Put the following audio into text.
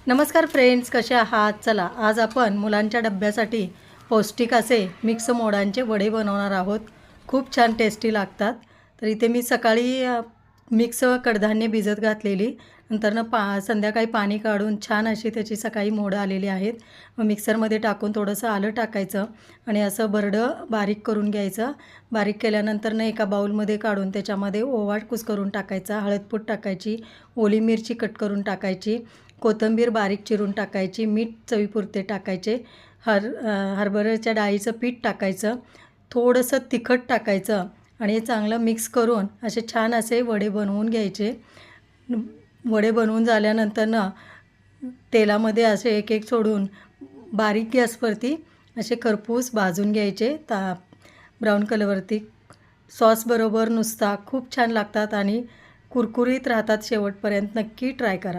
नमस्कार फ्रेंड्स, कसे आहात? चला आज आपण मुलांच्या डब्यासाठी पौष्टिक असे मिक्स मोडांचे वडे बनवणार आहोत. खूप छान टेस्टी लागतात. तर इथे मी सकाळी मिक्स कडधान्य भिजत घातलेली, नंतरनं संध्याकाळी पाणी काढून छान अशी त्याची सकाळी मोडं आलेली आहेत. मग मिक्सरमध्ये टाकून थोडंसं आलं टाकायचं आणि असं भरडं बारीक करून घ्यायचं. बारीक केल्यानंतरनं एका बाउलमध्ये काढून त्याच्यामध्ये ओवा कुस्करून टाकायचा, हळदपूड टाकायची, ओली मिरची कट करून टाकायची, कोथिंबीर बारीक चिरून टाकायची, मीठ चवीपुरते टाकायचे, हरभऱ्याच्या डाळीचं पीठ टाकायचं, थोडंसं तिखट टाकायचं आणि हे चांगलं मिक्स करून असे छान असे वडे बनवून घ्यायचे. वडे बनवून झाल्यानंतरनं तेलामध्ये असे एक एक सोडून बारीक गॅसवरती असे खरपूस भाजून घ्यायचे ब्राऊन कलरवरती. सॉसबरोबर नुसता खूप छान लागतात आणि कुरकुरीत राहतात शेवटपर्यंत. नक्की ट्राय करा.